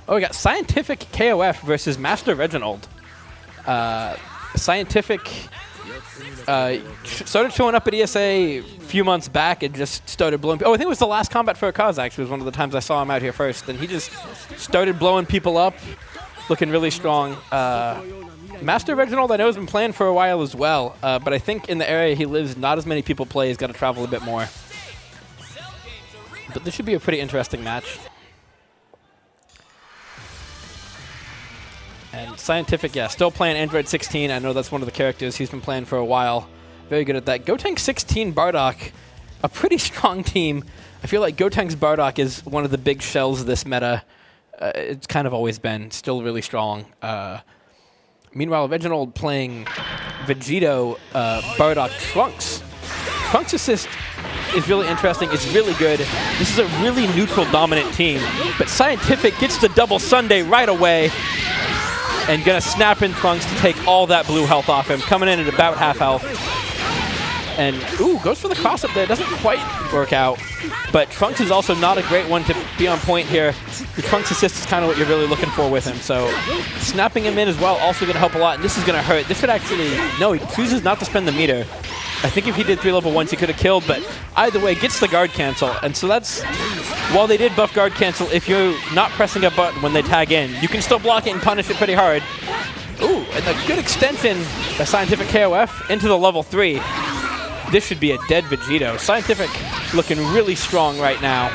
Oh, we got CientifiKOF versus Master Reginald. Scientific started showing up at ESA a few months back and just started blowing. Oh, I think it was the last combat for a cause, actually, was one of the times I saw him out here first. And he just started blowing people up, looking really strong. Master Reginald, I know, has been playing for a while as well, but I think in the area he lives, not as many people play. He's got to travel a bit more. But this should be a pretty interesting match. And Scientific, yeah, still playing Android 16. I know that's one of the characters he's been playing for a while. Very good at that. Gotenks 16 Bardock, a pretty strong team. I feel like Gotenks Bardock is one of the big shells of this meta. It's kind of always been. Still really strong. Meanwhile, Reginald playing Vegito, Bardock, Trunks. Trunks assist is really interesting. It's really good. This is a really neutral dominant team. But Scientific gets the double Sunday right away. And gonna snap in Trunks to take all that blue health off him. Coming in at about half health. And, ooh, goes for the cross up there. Doesn't quite work out. But Trunks is also not a great one to be on point here. The Trunks assist is kind of what you're really looking for with him. So snapping him in as well, also gonna help a lot. And this is gonna hurt. This should actually, no, he chooses not to spend the meter. I think if he did 3 level 1s, he could have killed, but either way, gets the guard cancel. And so that's, while they did buff guard cancel, if you're not pressing a button when they tag in, you can still block it and punish it pretty hard. Ooh, and a good extension by CientifiKOF into the level 3. This should be a dead Vegito. Scientific looking really strong right now.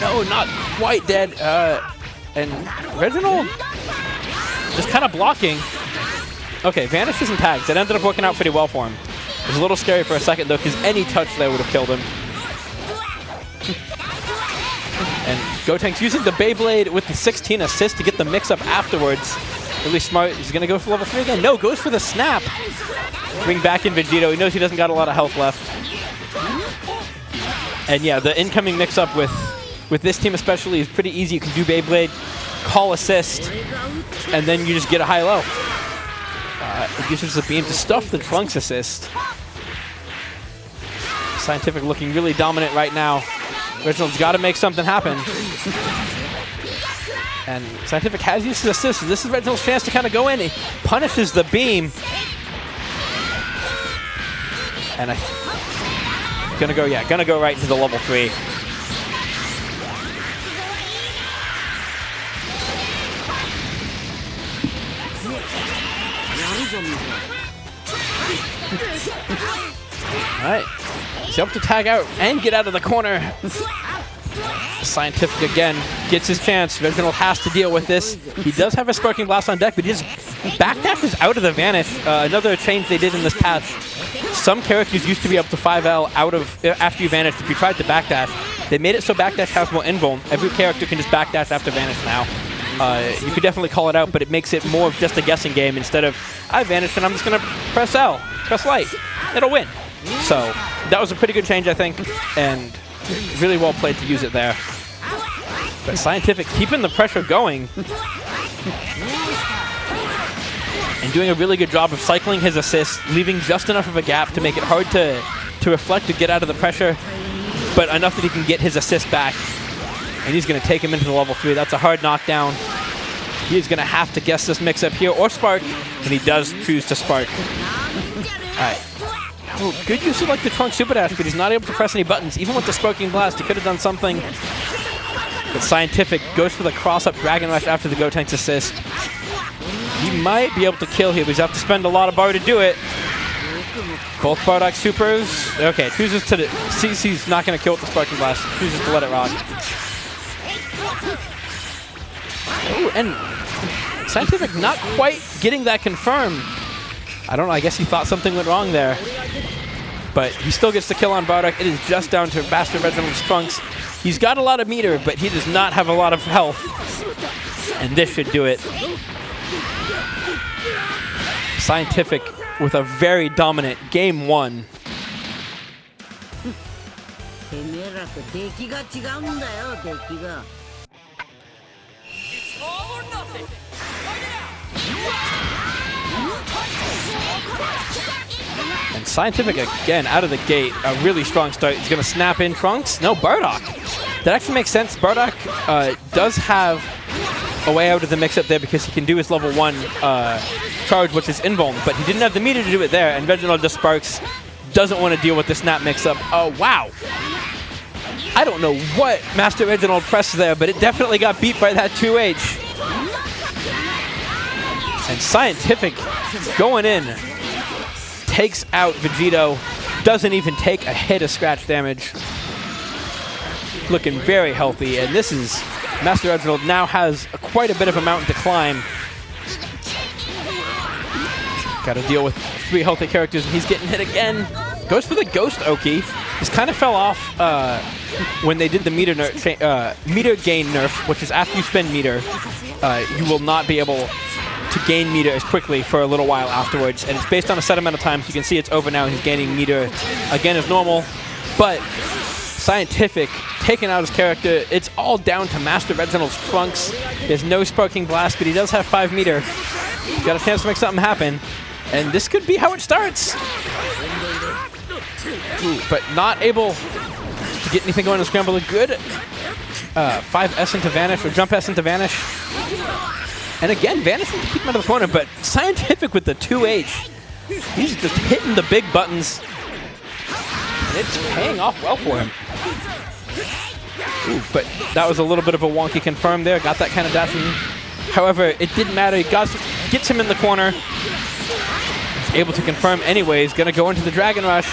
No, not quite dead. And Reginald just kind of blocking. Okay, vanishes and tags. That ended up working out pretty well for him. It was a little scary for a second, though, because any touch there would have killed him. And Gotenks using the Beyblade with the 16 assist to get the mix-up afterwards. Really smart. He's going to go for level 3 again. No, goes for the snap. Bring back in Vegito. He knows he doesn't got a lot of health left. And yeah, the incoming mix-up with this team especially is pretty easy. You can do Beyblade, call assist, and then you just get a high-low. It uses the beam to stuff the Trunks assist. Scientific looking really dominant right now. Reginald's got to make something happen. And Scientific has used his assist. So this is Reginald's chance to kind of go in. He punishes the beam. And gonna go right into the level 3. Alright. He's able to tag out and get out of the corner. Scientific again gets his chance. Reginald has to deal with this. He does have a Sparking Blast on deck, but he just backdashes out of the Vanish. Another change they did in this patch. Some characters used to be able to 5L out of after you vanished if you tried to backdash. They made it so backdash has more invuln. Every character can just backdash after Vanish now. You could definitely call it out, but it makes it more of just a guessing game instead of, I vanished and I'm just going to press L, press light. It'll win. So that was a pretty good change, I think, and really well played to use it there. But Scientific keeping the pressure going and doing a really good job of cycling his assist, leaving just enough of a gap to make it hard to reflect to get out of the pressure, but enough that he can get his assist back. And he's going to take him into the level 3. That's a hard knockdown. He's going to have to guess this mix-up here or spark, and he does choose to spark. All right. Oh, good use of like the Trunk Super Dash, but he's not able to press any buttons. Even with the Sparking Blast, he could have done something. But Scientific goes for the cross-up Dragon Rush after the Gotenks assist. He might be able to kill here, but he's have to spend a lot of bar to do it. Both Bardock Supers. Okay, chooses to... He's not going to kill with the Sparking Blast. Chooses to let it rock. Oh, and Scientific not quite getting that confirmed. I don't know, I guess he thought something went wrong there. But he still gets the kill on Bardock. It is just down to Master Reginald's Trunks. He's got a lot of meter, but he does not have a lot of health. And this should do it. Scientific with a very dominant game 1. And Scientific again out of the gate, a really strong start. He's going to snap in Trunks. No, Bardock That actually makes sense. Bardock does have a way out of the mix-up there because he can do his level 1 charge, which is invuln, but he didn't have the meter to do it there, and Reginald just sparks. Doesn't want to deal with the snap mix-up. Oh, wow. I don't know what Master Reginald pressed there, but it definitely got beat by that 2H. And CientifiK going in, takes out Vegito, doesn't even take a hit of scratch damage. Looking very healthy, and this is, Master Reginald now has quite a bit of a mountain to climb. Got to deal with 3 healthy characters, and he's getting hit again. Goes for the Ghost Oki. This kind of fell off when they did the meter gain nerf, which is after you spend meter, you will not be able to gain meter as quickly for a little while afterwards. And it's based on a set amount of time, so you can see it's over now. He's gaining meter again as normal. But CientifiK taking out his character. It's all down to Master Reginald's trunks. There's no Sparking Blast, but he does have 5 meter. He's got a chance to make something happen. And this could be how it starts. Ooh, but not able to get anything going to scramble. A good 5S into Vanish, or jump S into Vanish. And again, Vanish to keep him out of the corner, but CientifiK with the 2H. He's just hitting the big buttons. And it's paying off well for him. Ooh, but that was a little bit of a wonky confirm there. Got that kind of dashing. However, it didn't matter. He gets him in the corner. He's able to confirm anyways. Gonna go into the Dragon Rush.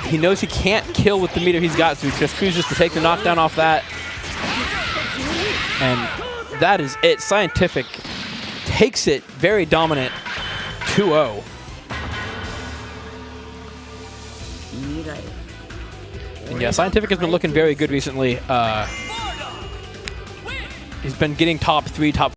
He knows he can't kill with the meter he's got, so he just chooses to take the knockdown off that. And that is it. CientifiK takes it very dominant, 2-0. And yeah, CientifiK has been looking very good recently. He's been getting top 3, top